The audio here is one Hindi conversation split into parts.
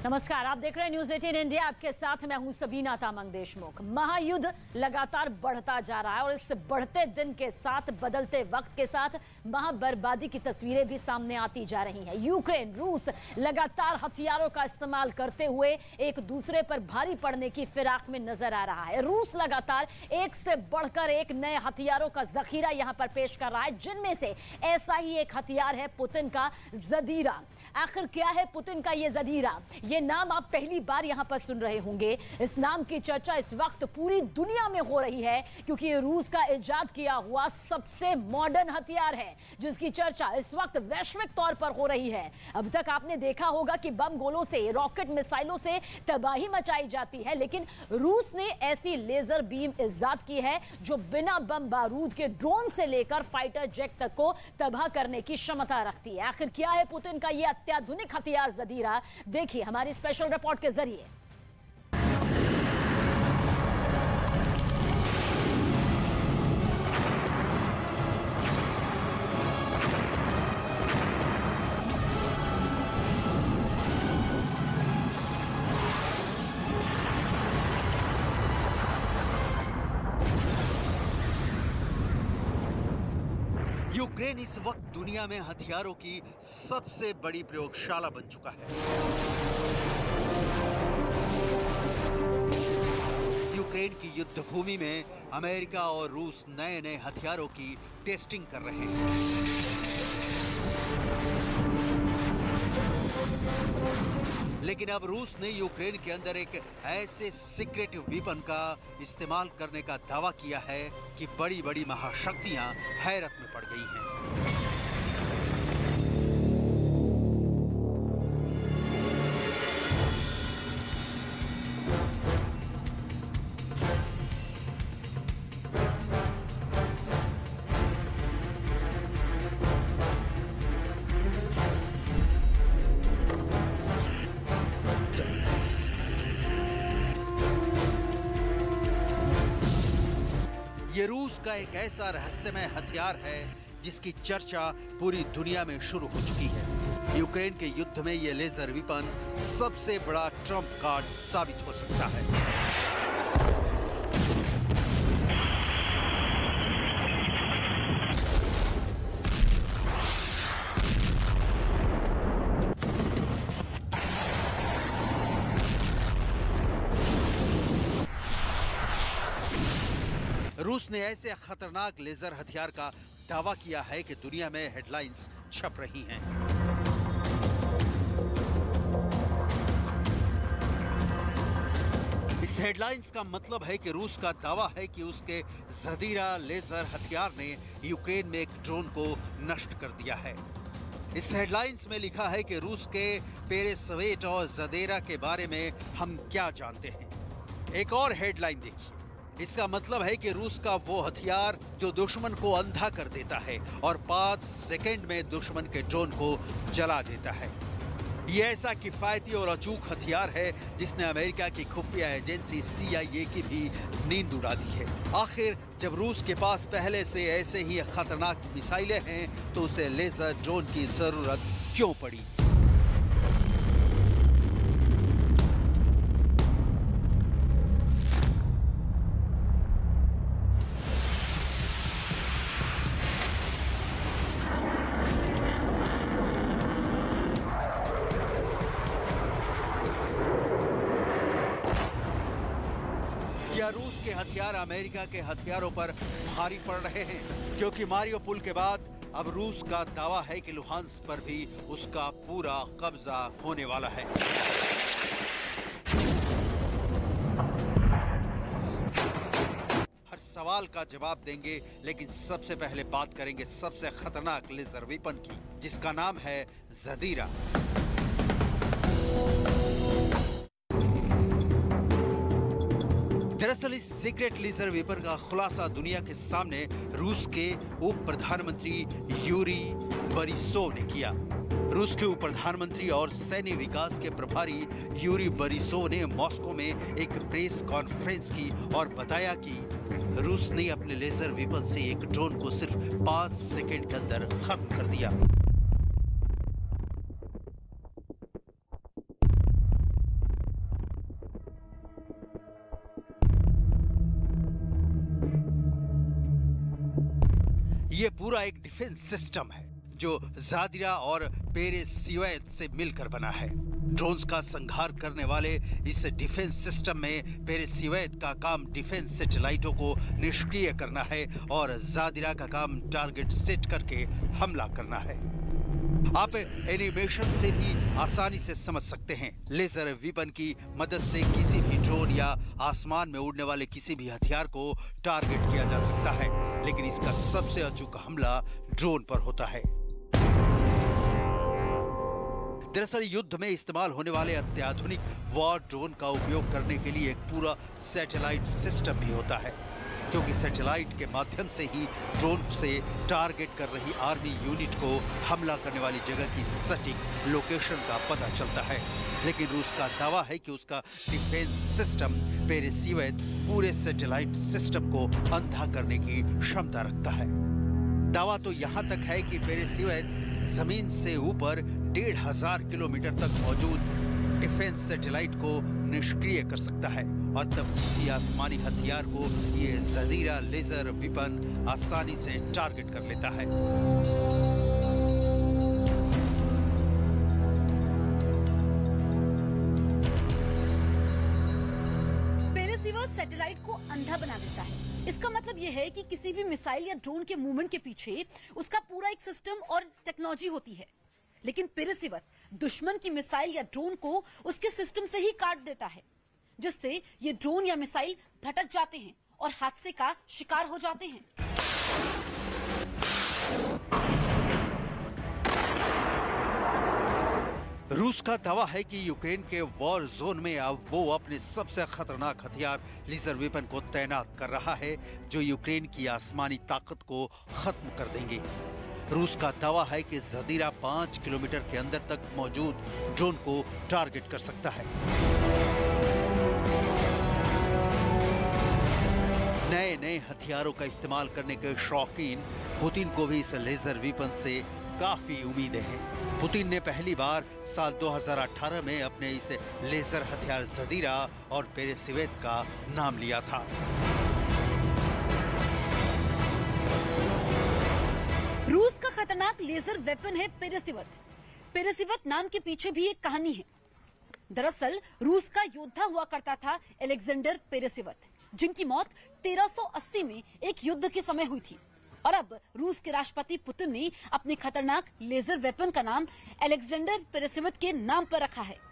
नमस्कार, आप देख रहे हैं न्यूज 18 इंडिया। आपके साथ मैं हूं सबीना तामंग देशमुख। महायुद्ध लगातार बढ़ता जा रहा है और इस बढ़ते दिन के साथ, बदलते वक्त के साथ महाबर्बादी की तस्वीरें भी सामने आती जा रही हैं। यूक्रेन, रूस लगातार हथियारों का इस्तेमाल करते हुए एक दूसरे पर भारी पड़ने की फिराक में नजर आ रहा है। रूस लगातार एक से बढ़कर एक नए हथियारों का जखीरा यहां पर पेश कर रहा है, जिनमें से ऐसा ही एक हथियार है पुतिन का ज़दीरा। आखिर क्या है पुतिन का ये ज़दीरा? ये नाम आप पहली बार यहां पर सुन रहे होंगे। इस नाम की चर्चा इस वक्त पूरी दुनिया में हो रही है, क्योंकि ये रूस का इजाद किया हुआ सबसे मॉडर्न हथियार है, जिसकी चर्चा इस वक्त वैश्विक तौर पर हो रही है। अब तक आपने देखा होगा कि बम गोलों से, रॉकेट मिसाइलों से तबाही मचाई जाती है, लेकिन रूस ने ऐसी लेजर बीम इजाद की है जो बिना बम बारूद के ड्रोन से लेकर फाइटर जेट तक को तबाह करने की क्षमता रखती है। आखिर क्या है पुतिन का यह अत्याधुनिक हथियार ज़दीरा? देखिए हमारी स्पेशल रिपोर्ट के जरिए। यूक्रेन इस वक्त दुनिया में हथियारों की सबसे बड़ी प्रयोगशाला बन चुका है। यूक्रेन की युद्ध भूमि में अमेरिका और रूस नए नए हथियारों की टेस्टिंग कर रहे हैं। लेकिन अब रूस ने यूक्रेन के अंदर एक ऐसे सीक्रेट वेपन का इस्तेमाल करने का दावा किया है कि बड़ी बड़ी महाशक्तियां हैरत में पड़ गई हैं। ये रूस का एक ऐसा रहस्यमय हथियार है जिसकी चर्चा पूरी दुनिया में शुरू हो चुकी है। यूक्रेन के युद्ध में ये लेजर वेपन सबसे बड़ा ट्रम्प कार्ड साबित हो सकता है। रूस ने ऐसे खतरनाक लेजर हथियार का दावा किया है कि दुनिया में हेडलाइंस छप रही हैं। इस हेडलाइंस का मतलब है कि रूस का दावा है कि उसके ज़दीरा लेजर हथियार ने यूक्रेन में एक ड्रोन को नष्ट कर दिया है। इस हेडलाइंस में लिखा है कि रूस के पेरेस्वेट और ज़दीरा के बारे में हम क्या जानते हैं। एक और हेडलाइन देखिए। इसका मतलब है कि रूस का वो हथियार जो दुश्मन को अंधा कर देता है और 5 सेकंड में दुश्मन के ड्रोन को जला देता है। ये ऐसा किफायती और अचूक हथियार है जिसने अमेरिका की खुफिया एजेंसी CIA की भी नींद उड़ा दी है। आखिर जब रूस के पास पहले से ऐसे ही खतरनाक मिसाइलें हैं तो उसे लेजर ड्रोन की जरूरत क्यों पड़ी? क्या रूस के हथियार अमेरिका के हथियारों पर भारी पड़ रहे हैं? क्योंकि मारियोपोल के बाद अब रूस का दावा है कि लुहांस्क पर भी उसका पूरा कब्जा होने वाला है। हर सवाल का जवाब देंगे, लेकिन सबसे पहले बात करेंगे सबसे खतरनाक लेजर वेपन की, जिसका नाम है ज़दीरा। दरअसल इस सीक्रेट लेजर वेपन का खुलासा दुनिया के सामने रूस के उप प्रधानमंत्री यूरी बोरिसोव ने किया। रूस के उप प्रधानमंत्री और सैन्य विकास के प्रभारी यूरी बोरिसोव ने मॉस्को में एक प्रेस कॉन्फ्रेंस की और बताया कि रूस ने अपने लेजर वेपन से एक ड्रोन को सिर्फ 5 सेकंड के अंदर खत्म कर दिया। पूरा एक डिफेंस सिस्टम है जो ज़ादिरा और पेरेसिवेद से मिलकर बना है। ड्रोन्स का संहार करने वाले इस डिफेंस सिस्टम में पेरेसिवेद का काम डिफेंस सैटेलाइटों को निष्क्रिय करना है और ज़ादिरा का काम टारगेट सेट करके हमला करना है। आप एनिमेशन से भी आसानी से समझ सकते हैं। लेजर वेपन की मदद से किसी भी ड्रोन या आसमान में उड़ने वाले किसी भी हथियार को टारगेट किया जा सकता है, लेकिन इसका सबसे अचूक हमला ड्रोन पर होता है। दरअसल युद्ध में इस्तेमाल होने वाले अत्याधुनिक वॉर ड्रोन का उपयोग करने के लिए एक पूरा सैटेलाइट सिस्टम भी होता है, क्योंकि सैटेलाइट के माध्यम से ही ड्रोन से टारगेट कर रही आर्मी यूनिट को हमला करने वाली जगह की सटीक लोकेशन का पता चलता है। लेकिन रूस का दावा है कि उसका डिफेंस सिस्टम पेरेसिवेद पूरे सैटेलाइट सिस्टम को अंधा करने की क्षमता रखता है। दावा तो यहाँ तक है कि पेरेसिवेद जमीन से ऊपर 1500 किलोमीटर तक मौजूद डिफेंस सैटेलाइट को निष्क्रिय कर सकता है और तब किसी आसमानी हथियार को ये ज़दीरा लेजर वेपन आसानी से टारगेट कर लेता है। पेरेसिवेद सैटेलाइट को अंधा बना देता है। इसका मतलब यह है कि किसी भी मिसाइल या ड्रोन के मूवमेंट के पीछे उसका पूरा एक सिस्टम और टेक्नोलॉजी होती है, लेकिन पेरेसिवेद दुश्मन की मिसाइल या ड्रोन को उसके सिस्टम से ही काट देता है, जिससे ये ड्रोन या मिसाइल भटक जाते हैं और हादसे का शिकार हो जाते हैं। रूस का दावा है कि यूक्रेन के वॉर जोन में अब वो अपने सबसे खतरनाक हथियार लेजर वेपन को तैनात कर रहा है, जो यूक्रेन की आसमानी ताकत को खत्म कर देंगे। रूस का दावा है कि ज़दीरा 5 किलोमीटर के अंदर तक मौजूद ड्रोन को टारगेट कर सकता है। नए नए हथियारों का इस्तेमाल करने के शौकीन पुतिन को भी इस लेजर वेपन से काफी उम्मीदें हैं। पुतिन ने पहली बार साल 2018 में अपने इस लेजर हथियार ज़दीरा और पेरेसिवेद का नाम लिया था। रूस का खतरनाक लेजर वेपन है पेरेसिवेद। पेरेसिवेद नाम के पीछे भी एक कहानी है। दरअसल रूस का योद्धा हुआ करता था अलेक्जेंडर पेरेसिवेद, जिनकी मौत 1380 में एक युद्ध के समय हुई थी। और अब रूस के राष्ट्रपति पुतिन ने अपने खतरनाक लेजर वेपन का नाम अलेक्जेंडर पेरेसिवेद के नाम पर रखा है।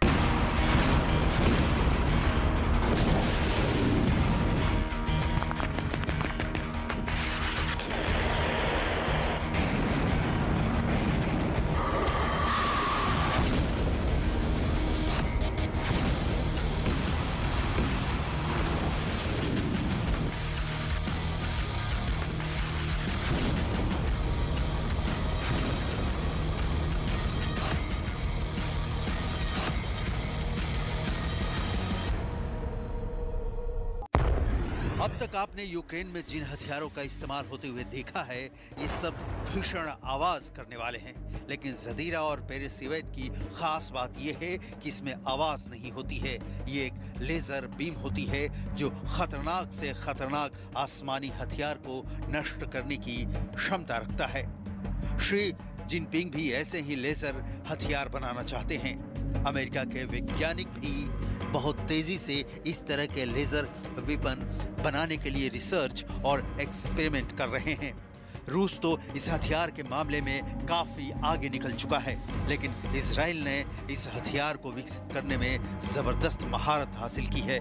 अब तक आपने यूक्रेन में जिन हथियारों का इस्तेमाल होते हुए देखा है, ये सब भीषण आवाज करने वाले हैं। लेकिन ज़दीरा और पेरेसिवेद की खास बात यह है कि इसमें आवाज नहीं होती है। ये एक लेजर बीम होती है जो खतरनाक से खतरनाक आसमानी हथियार को नष्ट करने की क्षमता रखता है। शी जिनपिंग भी ऐसे ही लेजर हथियार बनाना चाहते हैं। अमेरिका के वैज्ञानिक भी बहुत तेजी से इस तरह के लेजर वेपन बनाने के लिए रिसर्च और एक्सपेरिमेंट कर रहे हैं। रूस तो इस हथियार के मामले में काफी आगे निकल चुका है, लेकिन इजराइल ने इस हथियार को विकसित करने में जबरदस्त महारत हासिल की है।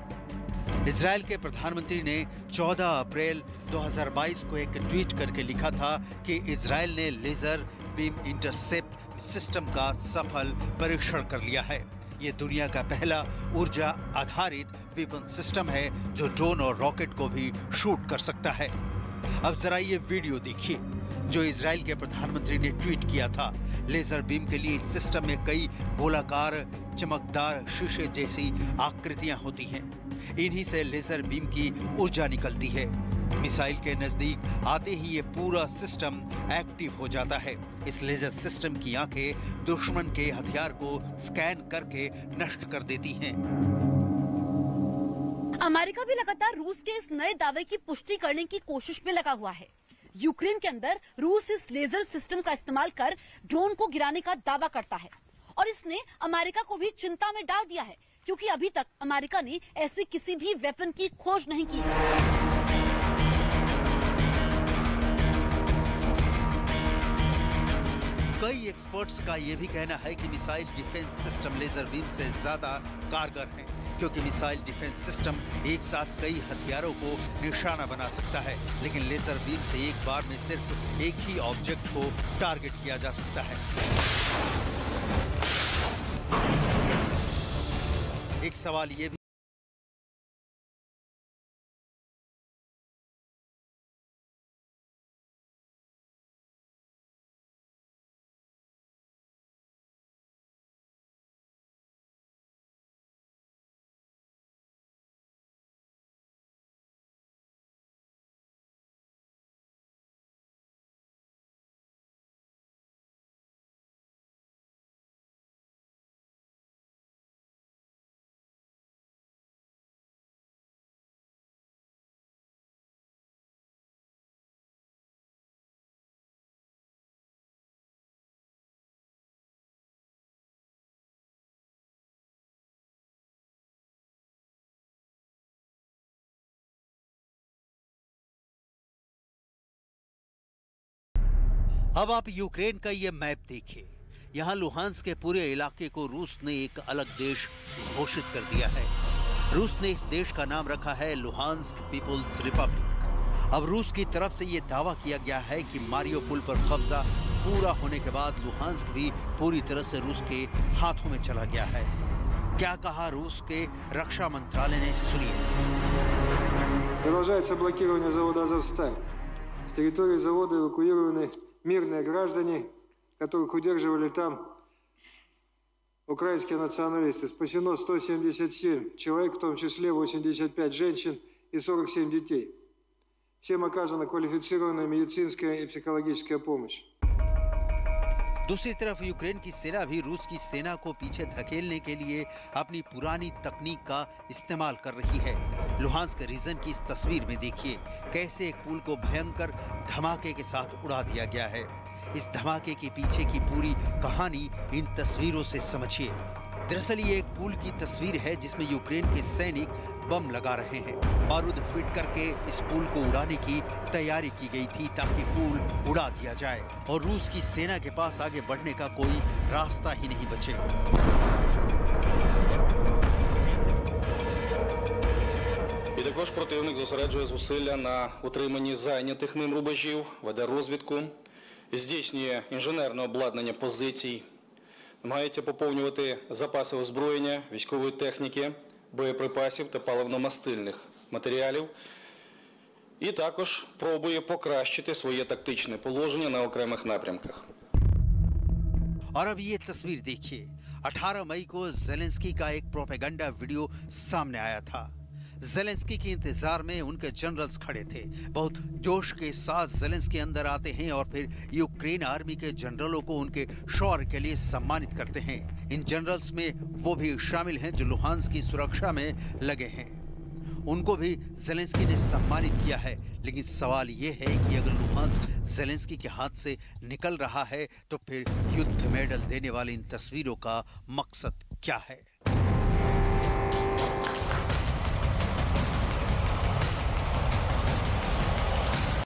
इजराइल के प्रधानमंत्री ने 14 अप्रैल 2022 को एक ट्वीट करके लिखा था कि इजराइल ने लेजर बीम इंटरसेप्ट सिस्टम का सफल परीक्षण कर लिया है। ये दुनिया का पहला ऊर्जा आधारित वेपन सिस्टम है जो ड्रोन और रॉकेट को भी शूट कर सकता है। अब जरा ये वीडियो देखिए जो इजराइल के प्रधानमंत्री ने ट्वीट किया था। लेजर बीम के लिए इस सिस्टम में कई गोलाकार चमकदार शीशे जैसी आकृतियां होती हैं। इन्हीं से लेजर बीम की ऊर्जा निकलती है। मिसाइल के नजदीक आते ही ये पूरा सिस्टम एक्टिव हो जाता है। इस लेजर सिस्टम की आंखें दुश्मन के हथियार को स्कैन करके नष्ट कर देती हैं। अमेरिका भी लगातार रूस के इस नए दावे की पुष्टि करने की कोशिश में लगा हुआ है। यूक्रेन के अंदर रूस इस लेजर सिस्टम का इस्तेमाल कर ड्रोन को गिराने का दावा करता है और इसने अमेरिका को भी चिंता में डाल दिया है, क्योंकि अभी तक अमेरिका ने ऐसे किसी भी वेपन की खोज नहीं की है। कई एक्सपर्ट्स का यह भी कहना है कि missile defence system laser beam से ज्यादा कारगर है, क्योंकि मिसाइल डिफेंस सिस्टम एक साथ कई हथियारों को निशाना बना सकता है, लेकिन लेजर बीम से एक बार में सिर्फ एक ही ऑब्जेक्ट को टारगेट किया जा सकता है। एक सवाल ये भी अब आप यूक्रेन का ये मैप देखिए। यहाँ लुहांस्क के पूरे इलाके को रूस ने एक अलग देश घोषित कर दिया है। रूस ने इस देश का नाम रखा है लुहांस्क पीपुल्स रिपब्लिक। अब रूस की तरफ से ये दावा किया गया है कि मारियोपोल पर कब्जा पूरा होने के बाद लुहांस्क भी पूरी तरह से रूस के हाथों में चला गया है। क्या कहा रूस के रक्षा मंत्रालय ने, सुनिए। Продолжается блокирование завода «Азовсталь». С территории завода эвакуированы мирные граждане, которых удерживали там украинские националисты. Спасено 177 человек, в том числе 85 женщин и 47 детей. Всем оказана квалифицированная медицинская и психологическая помощь. दूसरी तरफ यूक्रेन की सेना भी रूस की सेना को पीछे धकेलने के लिए अपनी पुरानी तकनीक का इस्तेमाल कर रही है। लुहांस्क रीजन की इस तस्वीर में देखिए कैसे एक पुल को भयंकर धमाके के साथ उड़ा दिया गया है। इस धमाके के पीछे की पूरी कहानी इन तस्वीरों से समझिए। दरअसल ये एक पुल की तस्वीर है जिसमें यूक्रेन के सैनिक बम लगा रहे हैं। बारूद फिट करके इस पुल को उड़ाने की तैयारी की गई थी ताकि पुल उड़ा दिया जाए और रूस की सेना के पास आगे बढ़ने का कोई रास्ता ही नहीं बचे। І також противник зосереджує зусилля на утриманні зайнятих ним рубежів, веде розвідку, здійснює інженерне обладнання позицій, намагається поповнювати запаси озброєння, військової техніки, боєприпасів та паливно-мастильних матеріалів. І також пробує покращити своє тактичне положення на окремих напрямках. और अब ये तस्वीर देखिए। 18 मई को ज़ेलेंस्की का एक प्रोपेगेंडा वीडियो सामने आया था। ज़ेलेंस्की के इंतजार में उनके जनरल्स खड़े थे। बहुत जोश के साथ ज़ेलेंस्की अंदर आते हैं और फिर यूक्रेन आर्मी के जनरलों को उनके शौर्य के लिए सम्मानित करते हैं। इन जनरल्स में वो भी शामिल हैं जो लुहांस्क की सुरक्षा में लगे हैं। उनको भी ज़ेलेंस्की ने सम्मानित किया है। लेकिन सवाल ये है कि अगर लुहांस्क ज़ेलेंस्की के हाथ से निकल रहा है तो फिर युद्ध मेडल देने वाली इन तस्वीरों का मकसद क्या है।